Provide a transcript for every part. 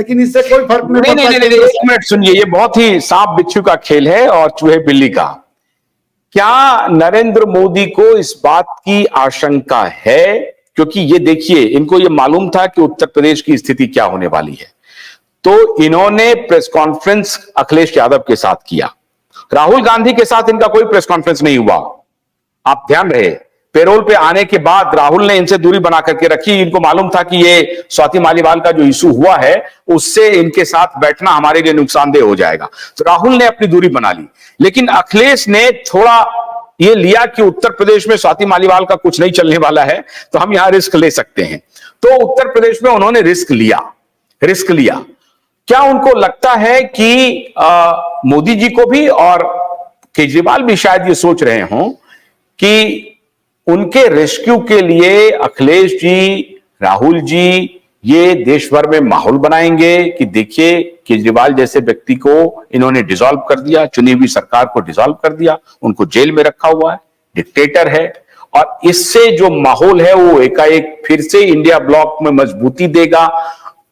लेकिन इससे कोई फर्क नहीं नहीं, पड़ता। नहीं, नहीं, एक मिनट सुनिए, ये बहुत ही सांप बिच्छू का खेल है और चूहे बिल्ली का। क्या नरेंद्र मोदी को इस बात की आशंका है, क्योंकि ये देखिए, इनको ये मालूम था कि उत्तर प्रदेश की स्थिति क्या होने वाली है, तो इन्होंने प्रेस कॉन्फ्रेंस अखिलेश यादव के साथ किया। राहुल गांधी के साथ इनका कोई प्रेस कॉन्फ्रेंस नहीं हुआ, आप ध्यान रहे। पेरोल पे आने के बाद राहुल ने इनसे दूरी बना करके रखी। इनको मालूम था कि ये स्वाति मालीवाल का जो इशू हुआ है उससे इनके साथ बैठना हमारे लिए नुकसानदेह हो जाएगा, तो राहुल ने अपनी दूरी बना ली। लेकिन अखिलेश ने थोड़ा ये लिया कि उत्तर प्रदेश में स्वाति मालीवाल का कुछ नहीं चलने वाला है, तो हम यहां रिस्क ले सकते हैं। तो उत्तर प्रदेश में उन्होंने रिस्क लिया। क्या उनको लगता है कि मोदी जी को भी और केजरीवाल भी शायद ये सोच रहे हों कि उनके रेस्क्यू के लिए अखिलेश जी, राहुल जी ये देश भर में माहौल बनाएंगे कि देखिए केजरीवाल जैसे व्यक्ति को इन्होंने डिसॉल्व कर दिया, चुनी हुई सरकार को डिसॉल्व कर दिया, उनको जेल में रखा हुआ है, डिक्टेटर है, और इससे जो माहौल है वो एकाएक फिर से इंडिया ब्लॉक में मजबूती देगा।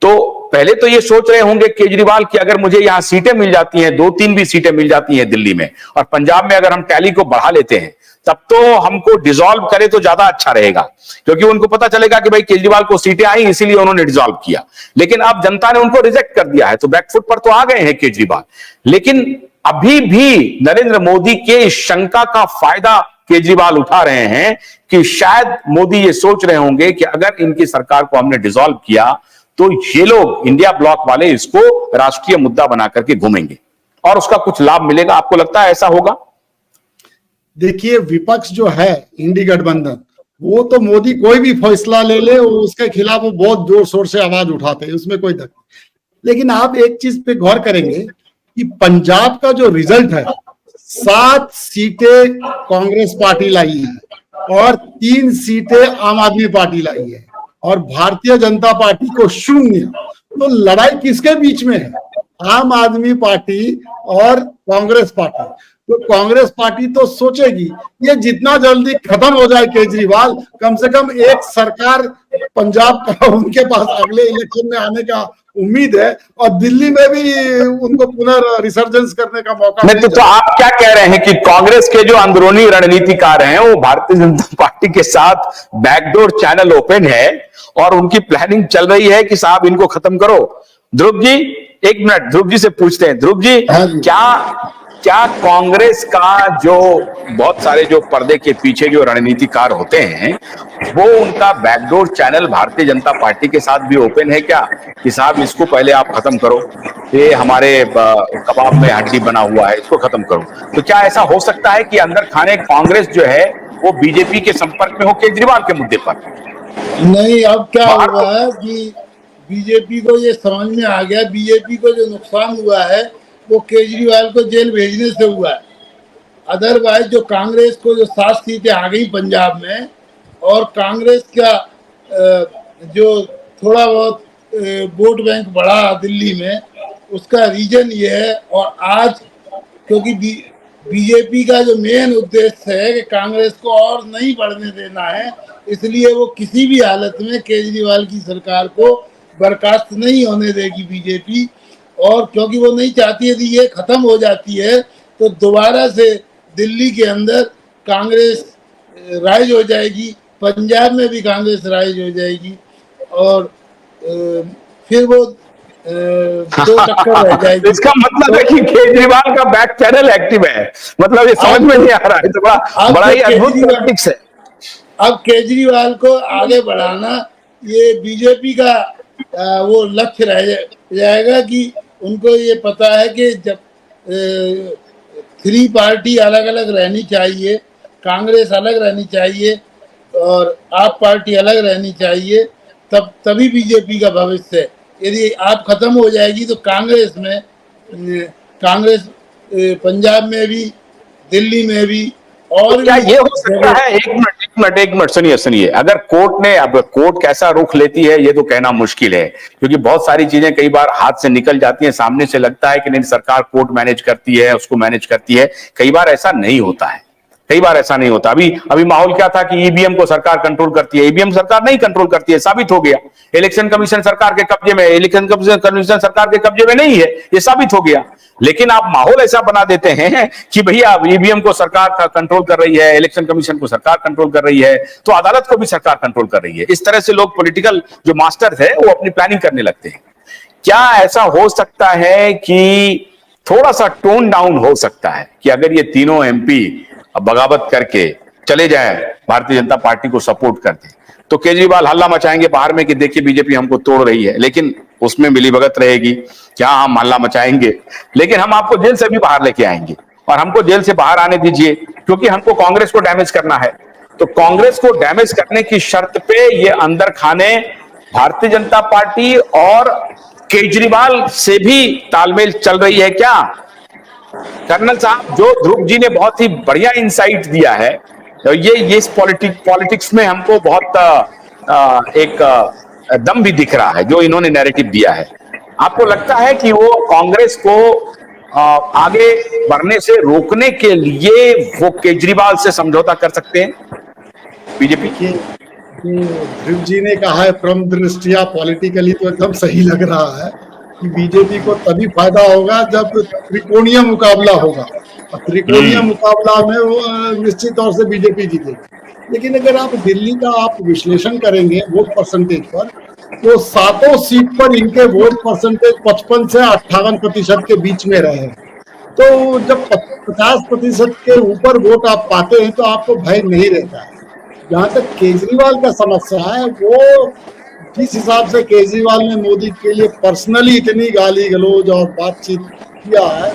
तो पहले तो ये सोच रहे होंगे केजरीवाल कि अगर मुझे यहां सीटें मिल जाती हैं, 2-3 भी सीटें मिल जाती हैं दिल्ली में, और पंजाब में अगर हम टैली को बढ़ा लेते हैं, तब तो हमको डिसॉल्व करे तो ज्यादा अच्छा रहेगा, क्योंकि उनको पता चलेगा कि भाई केजरीवाल को सीटें आई इसीलिए उन्होंने डिसॉल्व किया। लेकिन अब जनता ने उनको रिजेक्ट कर दिया है, तो बैकफुट पर तो आ गए हैं केजरीवाल। लेकिन अभी भी नरेंद्र मोदी के इस शंका का फायदा केजरीवाल उठा रहे हैं कि शायद मोदी ये सोच रहे होंगे कि अगर इनकी सरकार को हमने डिसॉल्व किया तो ये लोग इंडिया ब्लॉक वाले इसको राष्ट्रीय मुद्दा बना करके घूमेंगे और उसका कुछ लाभ मिलेगा। आपको लगता है ऐसा होगा? देखिए, विपक्ष जो है इंडी गठबंधन, वो तो मोदी कोई भी फैसला ले ले उसके खिलाफ वो बहुत जोर शोर से आवाज उठाते हैं, उसमें कोई धक्का। लेकिन आप एक चीज पे गौर करेंगे कि पंजाब का जो रिजल्ट है, 7 सीटें कांग्रेस पार्टी लाई है और 3 सीटें आम आदमी पार्टी लाई है, और भारतीय जनता पार्टी को 0। तो लड़ाई किसके बीच में है? आम आदमी पार्टी और कांग्रेस पार्टी। तो कांग्रेस पार्टी तो सोचेगी ये जितना जल्दी खत्म हो जाए केजरीवाल, कम से कम एक सरकार पंजाब का उनके पास अगले इलेक्शन में आने का उम्मीद है, और दिल्ली में भी उनको पुनर्रिसर्जेंस करने का मौका नहीं। तो आप क्या कह रहे हैं कि कांग्रेस के जो अंदरूनी रणनीतिकार हैं वो भारतीय जनता पार्टी के साथ बैकडोर चैनल ओपन है और उनकी प्लानिंग चल रही है कि साहब इनको खत्म करो? ध्रुव जी, एक मिनट, ध्रुव जी से पूछते हैं। ध्रुव जी, क्या कांग्रेस का जो बहुत सारे जो पर्दे के पीछे जो रणनीतिकार होते हैं, वो उनका backdoor channel Bharatiya Janata party के साथ भी ओपन है क्या कि साहब इसको पहले आप खत्म करो, ये हमारे कबाब में हड्डी बना हुआ है, इसको खत्म करो? तो क्या ऐसा हो सकता है कि अंदर खाने कांग्रेस जो है वो बीजेपी के संपर्क में हो केजरीवाल के मुद्दे पर? नहीं, अब क्या हुआ है कि बीजेपी को ये समझ में आ गया, बीजेपी को जो नुकसान हुआ है वो केजरीवाल को जेल भेजने से हुआ है। अदरवाइज जो कांग्रेस को जो 7 सीटें आ गई पंजाब में, और कांग्रेस का जो थोड़ा बहुत वोट बैंक बढ़ा दिल्ली में, उसका रीजन ये है। और आज क्योंकि बीजेपी का जो मेन उद्देश्य है कि कांग्रेस को और नहीं बढ़ने देना है, इसलिए वो किसी भी हालत में केजरीवाल की सरकार को बर्खास्त नहीं होने देगी बीजेपी। और क्योंकि वो नहीं चाहती, यदि ये खत्म हो जाती है तो दोबारा से दिल्ली के अंदर कांग्रेस राइज हो जाएगी, पंजाब में भी कांग्रेस राइज हो जाएगी, और फिर वो दो टक्कर रह जाएगी। इसका मतलब है कि केजरीवाल का बैक चैनल एक्टिव है, मतलब ये समझ में नहीं आ रहा है। तो बड़ा ही अद्भुत टैक्टिक्स है। अब केजरीवाल को आगे बढ़ाना ये बीजेपी का वो लक्ष्य रह जाएगा कि उनको ये पता है कि जब 3 पार्टी अलग अलग रहनी चाहिए, कांग्रेस अलग रहनी चाहिए और आप पार्टी अलग रहनी चाहिए, तभी बीजेपी का भविष्य है। यदि आप खत्म हो जाएगी तो कांग्रेस पंजाब में भी, दिल्ली में भी, और क्या ये हो सकता है? एक मिनट सुनिए, अगर कोर्ट ने, अब कोर्ट कैसा रुख लेती है ये तो कहना मुश्किल है, क्योंकि बहुत सारी चीजें कई बार हाथ से निकल जाती हैं। सामने से लगता है कि नहीं सरकार कोर्ट मैनेज करती है, उसको मैनेज करती है, कई बार ऐसा नहीं होता है। कई बार ऐसा नहीं होता। अभी माहौल क्या था कि ईवीएम को सरकार कंट्रोल करती है, ईवीएम सरकार नहीं कंट्रोल करती है, साबित हो गया। इलेक्शन कमीशन सरकार के कब्जे में, इलेक्शन कमीशन सरकार के कब्जे में नहीं है, ये साबित हो गया। लेकिन आप माहौल ऐसा बना देते हैं कि भैया ईवीएम को सरकार कंट्रोल कर रही है, इलेक्शन कमीशन को सरकार कंट्रोल कर रही है, तो अदालत को भी सरकार कंट्रोल कर रही है। इस तरह से लोग पॉलिटिकल जो मास्टर्स है वो अपनी प्लानिंग करने लगते हैं। क्या ऐसा हो सकता है कि थोड़ा सा टोन डाउन हो सकता है कि अगर ये तीनों एमपी बगावत करके चले जाएं, भारतीय जनता पार्टी को सपोर्ट करते, तो केजरीवाल हल्ला मचाएंगे बाहर में कि देखिए बीजेपी हमको तोड़ रही है, लेकिन उसमें मिलीभगत रहेगी। क्या हम हल्ला मचाएंगे, लेकिन हम आपको जेल से भी बाहर लेके आएंगे और हमको जेल से बाहर आने दीजिए, क्योंकि हमको कांग्रेस को डैमेज करना है। तो कांग्रेस को डैमेज करने की शर्त पे ये अंदर खाने भारतीय जनता पार्टी और केजरीवाल से भी तालमेल चल रही है क्या? कर्नल साहब, जो ध्रुव जी ने बहुत ही बढ़िया इंसाइट दिया है, तो ये इस पॉलिटिक्स में हमको बहुत एक दम भी दिख रहा है जो इन्होंने नैरेटिव दिया है। आपको लगता है कि वो कांग्रेस को आगे बढ़ने से रोकने के लिए वो केजरीवाल से समझौता कर सकते हैं बीजेपी? ध्रुव जी ने कहा है परम दृष्टिया पॉलिटिकली तो एकदम सही लग रहा है कि बीजेपी को तभी फायदा होगा जब त्रिकोणीय मुकाबला होगा, और त्रिकोणीय मुकाबला में वो निश्चित तौर से बीजेपी जीतेगी। लेकिन अगर आप दिल्ली का आप विश्लेषण करेंगे वोट परसेंटेज पर, तो 7 सीट पर इनके वोट परसेंटेज 55 से 58% के बीच में रहे। तो जब 50% के ऊपर वोट आप पाते हैं तो आपको भय नहीं रहता है। जहां तक केजरीवाल का समस्या है, वो जिस हिसाब से केजरीवाल ने मोदी के लिए पर्सनली इतनी गाली गलौज और बातचीत किया है,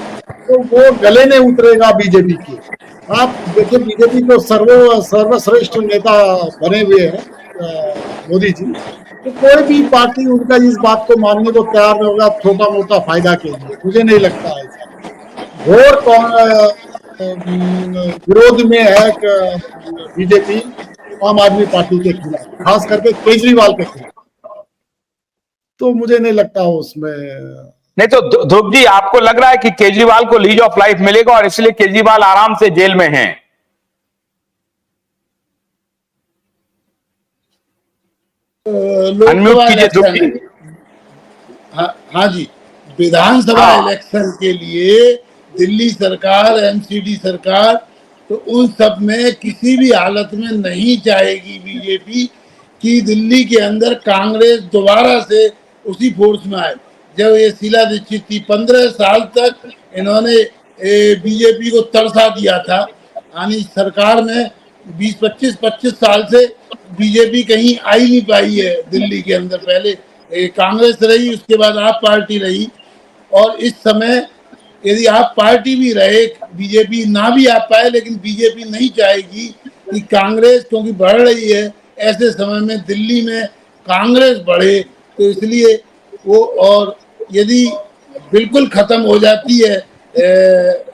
तो वो गले नहीं उतरेगा बीजेपी के। आप देखिए बीजेपी को सर्वश्रेष्ठ नेता बने हुए हैं मोदी जी, तो कोई भी पार्टी उनका इस बात को मानने को तैयार नहीं होगा छोटा मोटा फायदा के लिए। मुझे नहीं लगता है घोर विरोध में है बीजेपी आम आदमी पार्टी के खिलाफ, खास करके केजरीवाल के खिलाफ। तो मुझे नहीं लगता उसमें। नहीं तो ध्रुव जी, आपको लग रहा है कि केजरीवाल को लीज ऑफ लाइफ मिलेगा और इसलिए केजरीवाल आराम से जेल में हैं? अनम्यूट कीजिए ध्रुव जी। हाँ जी, विधानसभा इलेक्शन के लिए दिल्ली सरकार, एमसीडी सरकार, तो उन सब में किसी भी हालत में नहीं चाहेगी बीजेपी कि दिल्ली के अंदर कांग्रेस दोबारा से उसी फोर्स में आए। जब ये शीला दीक्षित थी, 15 साल तक इन्होंने बीजेपी को तरसा दिया था। यानी सरकार में 20-25 साल से बीजेपी कहीं आई नहीं पाई है दिल्ली के अंदर। पहले कांग्रेस रही, उसके बाद आप पार्टी रही, और इस समय यदि आप पार्टी भी रहे, बीजेपी ना भी आ पाए, लेकिन बीजेपी नहीं चाहेगी कि कांग्रेस, क्योंकि बढ़ रही है, ऐसे समय में दिल्ली में कांग्रेस बढ़े। तो इसलिए वो, और यदि बिल्कुल खत्म हो जाती है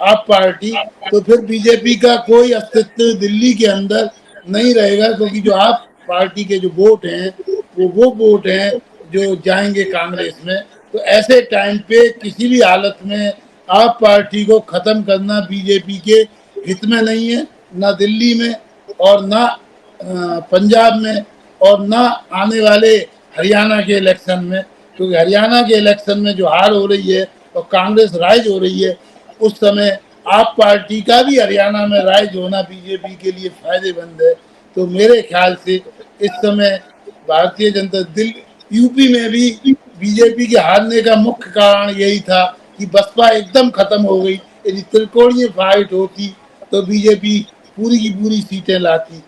आप पार्टी, तो फिर बीजेपी का कोई अस्तित्व दिल्ली के अंदर नहीं रहेगा, क्योंकि जो आप पार्टी के जो वोट हैं वो वोट हैं जो जाएंगे कांग्रेस में। तो ऐसे टाइम पे किसी भी हालत में आप पार्टी को खत्म करना बीजेपी के हित में नहीं है, ना दिल्ली में और ना पंजाब में और ना आने वाले हरियाणा के इलेक्शन में। क्योंकि हरियाणा के इलेक्शन में जो हार हो रही है और कांग्रेस राइज हो रही है, उस समय आप पार्टी का भी हरियाणा में राइज होना बीजेपी के लिए फायदेमंद है। तो मेरे ख्याल से इस समय भारतीय जनता यूपी में भी बीजेपी के हारने का मुख्य कारण यही था कि बसपा एकदम खत्म हो गई। यदि त्रिकोणीय फाइट होती तो बीजेपी पूरी की पूरी सीटें लाती।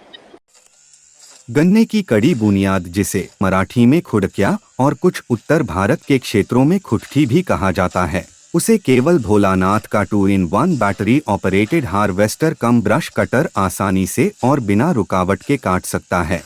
गन्ने की कड़ी बुनियाद, जिसे मराठी में खुड़किया और कुछ उत्तर भारत के क्षेत्रों में खुटकी भी कहा जाता है, उसे केवल भोलानाथ का 2-in-1 बैटरी ऑपरेटेड हार्वेस्टर कम ब्रश कटर आसानी से और बिना रुकावट के काट सकता है।